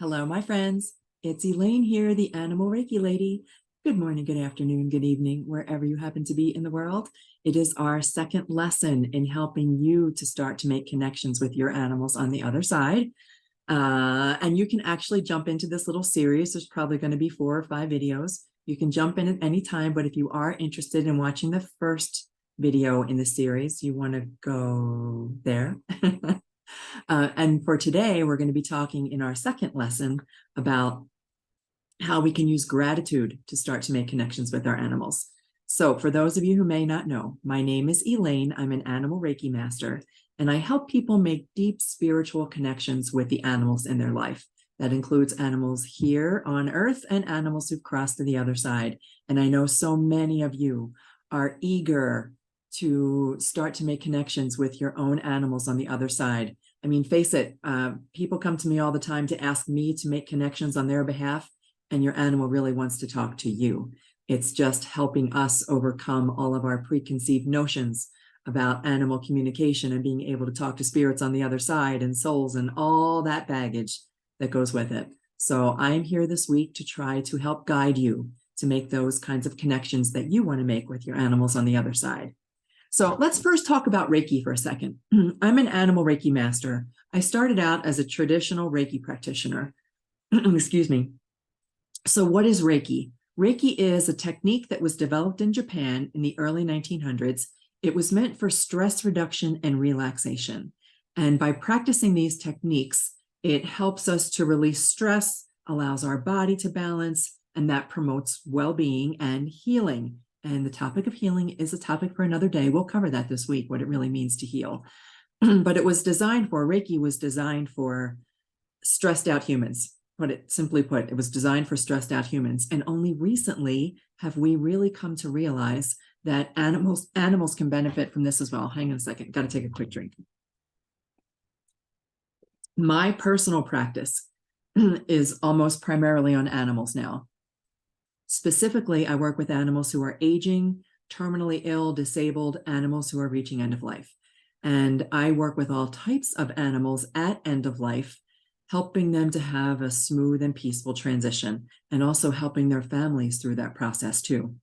Hello, my friends. It's Elaine here, the Animal Reiki Lady. Good morning, good afternoon, good evening, wherever you happen to be in the world. It is our second lesson in helping you to start to make connections with your animals on the other side. And you can actually jump into this little series. There's probably going to be 4 or 5 videos. You can jump in at any time, but if you are interested in watching the first video in the series, you want to go there. And for today, we're going to be talking in our second lesson about how we can use gratitude to start to make connections with our animals. So for those of you who may not know, my name is Elaine. I'm an animal Reiki master, and I help people make deep spiritual connections with the animals in their life. That includes animals here on Earth and animals who've crossed to the other side. And I know so many of you are eager to start to make connections with your own animals on the other side. I mean, face it, people come to me all the time to ask me to make connections on their behalf, and your animal really wants to talk to you. It's just helping us overcome all of our preconceived notions about animal communication and being able to talk to spirits on the other side and souls and all that baggage that goes with it. So I'm here this week to try to help guide you to make those kinds of connections that you want to make with your animals on the other side. So let's first talk about Reiki for a second. I'm an animal Reiki master. I started out as a traditional Reiki practitioner. Excuse me. So what is Reiki? Reiki is a technique that was developed in Japan in the early 1900s. It was meant for stress reduction and relaxation. And by practicing these techniques, it helps us to release stress, allows our body to balance, and that promotes well-being and healing. And the topic of healing is a topic for another day. We'll cover that this week, what it really means to heal. But it was designed for, Reiki was designed for stressed out humans. Simply put, it was designed for stressed out humans. And only recently have we really come to realize that animals can benefit from this as well. Hang on a second, got to take a quick drink. My personal practice is almost primarily on animals now. Specifically, I work with animals who are aging, terminally ill, disabled, animals who are reaching end of life. And I work with all types of animals at end of life, helping them to have a smooth and peaceful transition, and also helping their families through that process too.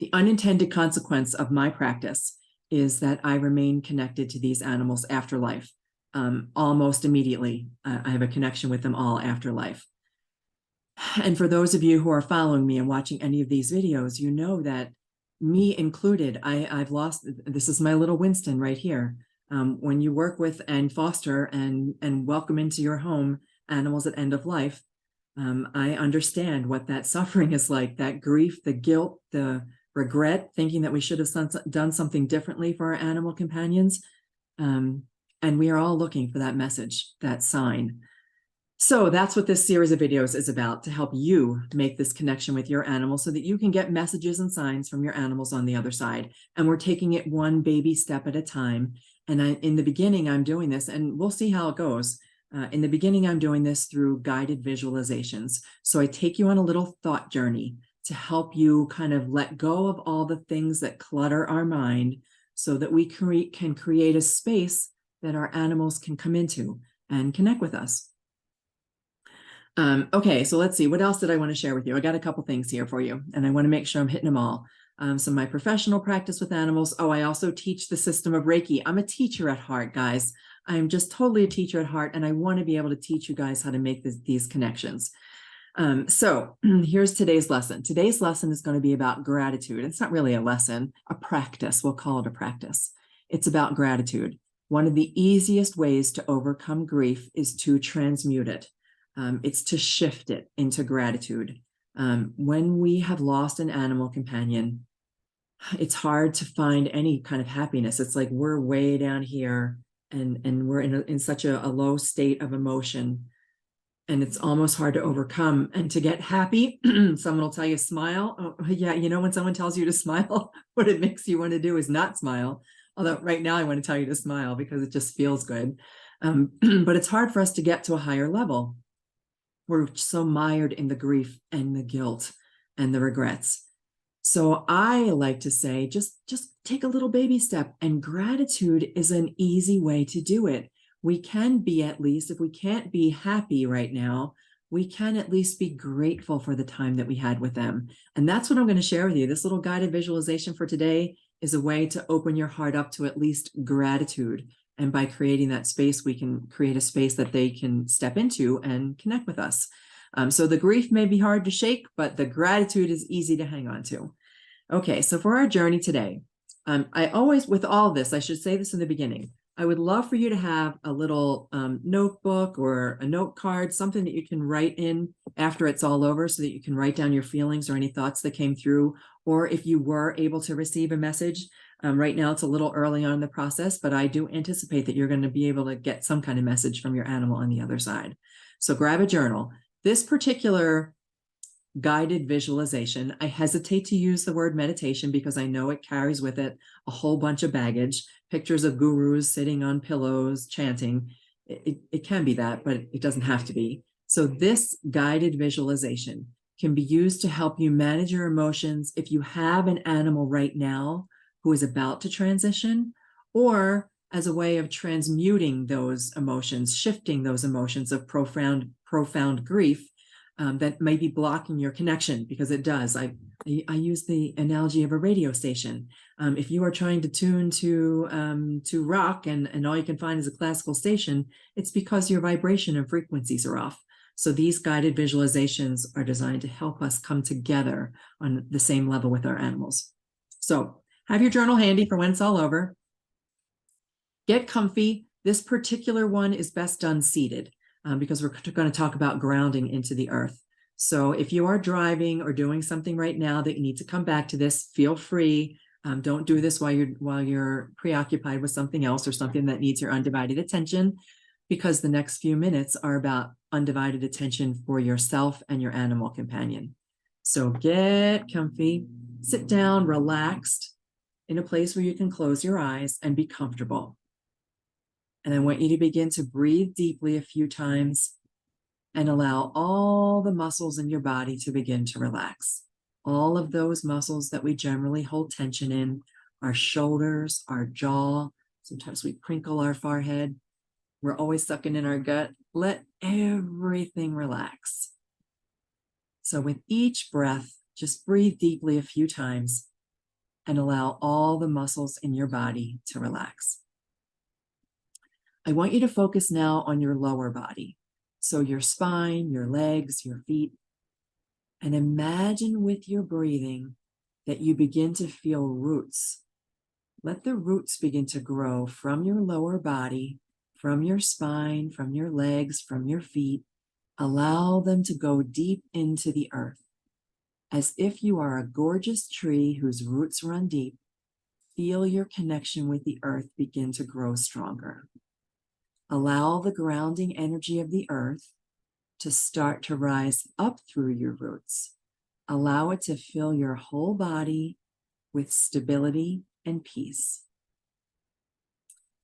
The unintended consequence of my practice is that I remain connected to these animals after life. Almost immediately, I have a connection with them all after life. And for those of you who are following me and watching any of these videos, you know that me included, I've lost, this is my little Winston right here. When you work with and foster and welcome into your home animals at end of life, I understand what that suffering is like, that grief, the guilt, the regret, thinking that we should have done something differently for our animal companions. And we are all looking for that message, that sign. So that's what this series of videos is about, to help you make this connection with your animals so that you can get messages and signs from your animals on the other side. And we're taking it one baby step at a time. And in the beginning, I'm doing this, and we'll see how it goes. In the beginning, I'm doing this through guided visualizations. So I take you on a little thought journey to help you kind of let go of all the things that clutter our mind so that we can create a space that our animals can come into and connect with us. Okay, so let's see. What else did I want to share with you? I got a couple things here for you, and I want to make sure I'm hitting them all. So my professional practice with animals. Oh, I also teach the system of Reiki. I'm a teacher at heart, guys. I'm just totally a teacher at heart, and I want to be able to teach you guys how to make these connections. So here's today's lesson. Today's lesson is going to be about gratitude. It's not really a lesson, a practice. We'll call it a practice. It's about gratitude. One of the easiest ways to overcome grief is to transmute it. It's to shift it into gratitude. When we have lost an animal companion, it's hard to find any kind of happiness. It's like we're way down here and we're in such a low state of emotion, and it's almost hard to overcome. And to get happy, someone will tell you smile. Oh, yeah, you know, when someone tells you to smile, what it makes you want to do is not smile. Although right now I want to tell you to smile because it just feels good. But it's hard for us to get to a higher level. We're so mired in the grief and the guilt and the regrets. So I like to say, just take a little baby step, and gratitude is an easy way to do it. we can be, at least if we can't be happy right now, we can at least be grateful for the time that we had with them. And that's what I'm going to share with you. This little guided visualization for today is a way to open your heart up to at least gratitude. And by creating that space, we can create a space that they can step into and connect with us. So the grief may be hard to shake, but the gratitude is easy to hang on to. Okay, so for our journey today, I always, with all this, I should say this in the beginning, I would love for you to have a little notebook or a note card, something that you can write in after it's all over so that you can write down your feelings or any thoughts that came through. Or if you were able to receive a message, right now it's a little early on in the process, but I do anticipate that you're going to be able to get some kind of message from your animal on the other side. So grab a journal. This particular guided visualization, I hesitate to use the word meditation because I know it carries with it a whole bunch of baggage, pictures of gurus sitting on pillows chanting. It can be that, but it doesn't have to be. So this guided visualization can be used to help you manage your emotions if you have an animal right now who is about to transition, or as a way of transmuting those emotions, shifting those emotions of profound grief that may be blocking your connection, because it does. I use the analogy of a radio station. If you are trying to tune to rock and all you can find is a classical station, it's because your vibration and frequencies are off. So these guided visualizations are designed to help us come together on the same level with our animals. So have your journal handy for when it's all over. Get comfy. This particular one is best done seated. Because we're going to talk about grounding into the earth. So if you are driving or doing something right now that you need to come back to this, feel free. Don't do this while you're preoccupied with something else or something that needs your undivided attention, because the next few minutes are about undivided attention for yourself and your animal companion. So get comfy, sit down, relaxed in a place where you can close your eyes and be comfortable. And I want you to begin to breathe deeply a few times and allow all the muscles in your body to begin to relax. All of those muscles that we generally hold tension in, our shoulders, our jaw. Sometimes we crinkle our forehead. We're always sucking in our gut. Let everything relax. So with each breath, just breathe deeply a few times and allow all the muscles in your body to relax. I want you to focus now on your lower body. So your spine, your legs, your feet. And imagine with your breathing that you begin to feel roots. Let the roots begin to grow from your lower body, from your spine, from your legs, from your feet. Allow them to go deep into the earth. As if you are a gorgeous tree whose roots run deep, feel your connection with the earth begin to grow stronger. Allow the grounding energy of the earth to start to rise up through your roots. Allow it to fill your whole body with stability and peace.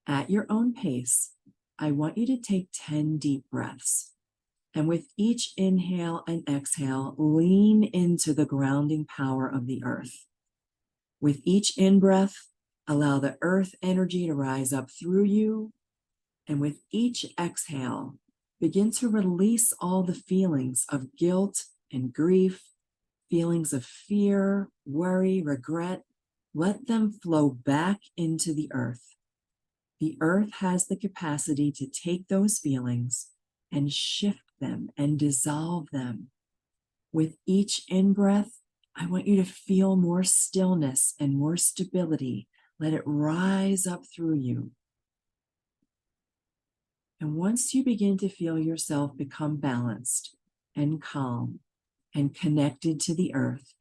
At your own pace, I want you to take 10 deep breaths. And with each inhale and exhale, lean into the grounding power of the earth. With each in-breath, allow the earth energy to rise up through you. And with each exhale, begin to release all the feelings of guilt and grief, feelings of fear, worry, regret. Let them flow back into the earth. The earth has the capacity to take those feelings and shift them and dissolve them. With each in-breath, I want you to feel more stillness and more stability. Let it rise up through you. And once you begin to feel yourself become balanced and calm and connected to the earth,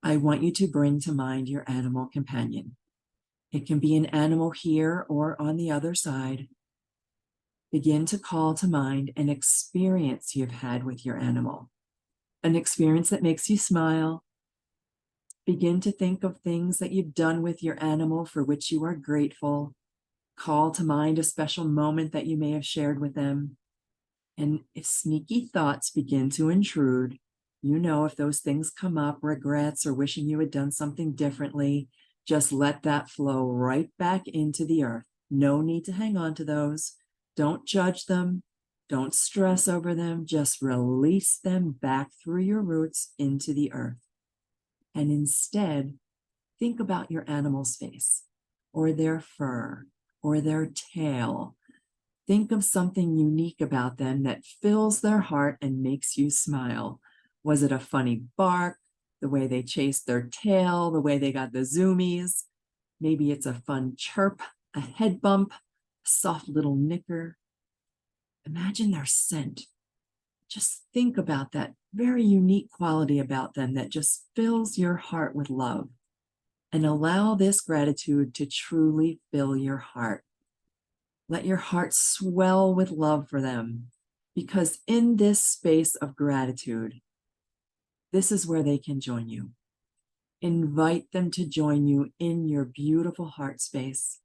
I want you to bring to mind your animal companion. It can be an animal here or on the other side. Begin to call to mind an experience you've had with your animal, an experience that makes you smile. Begin to think of things that you've done with your animal for which you are grateful. Call to mind a special moment that you may have shared with them. And if sneaky thoughts begin to intrude, you know, if those things come up, regrets or wishing you had done something differently, just let that flow right back into the earth. No need to hang on to those. Don't judge them. Don't stress over them. Just release them back through your roots into the earth. And instead, think about your animal's face, or their fur, or their tail. Think of something unique about them that fills their heart and makes you smile. Was it a funny bark, the way they chased their tail, the way they got the zoomies? Maybe it's a fun chirp, a head bump, a soft little nicker. Imagine their scent. Just think about that very unique quality about them that just fills your heart with love. And allow this gratitude to truly fill your heart. Let your heart swell with love for them, because in this space of gratitude, this is where they can join you. Invite them to join you in your beautiful heart space,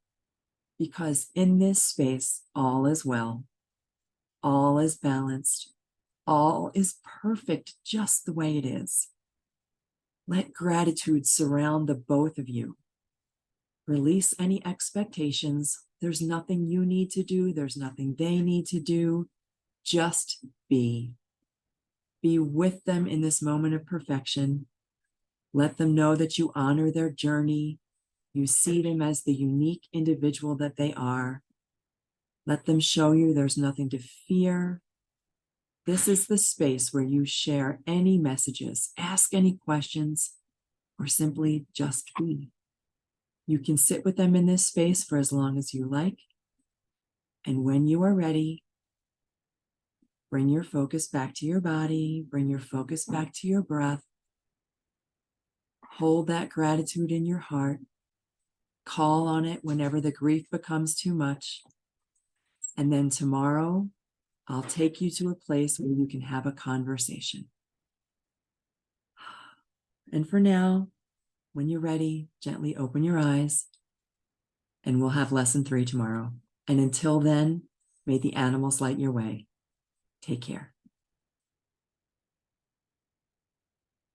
because in this space, all is well, all is balanced, all is perfect just the way it is. Let gratitude surround the both of you. Release any expectations. There's nothing you need to do. There's nothing they need to do. Just be. Be with them in this moment of perfection. Let them know that you honor their journey. You see them as the unique individual that they are. Let them show you there's nothing to fear. This is the space where you share any messages, ask any questions, or simply just be. You can sit with them in this space for as long as you like. And when you are ready, bring your focus back to your body, bring your focus back to your breath. Hold that gratitude in your heart. Call on it whenever the grief becomes too much. And then tomorrow, I'll take you to a place where you can have a conversation. And for now, when you're ready, gently open your eyes, and we'll have lesson 3 tomorrow. And until then, may the animals light your way. Take care.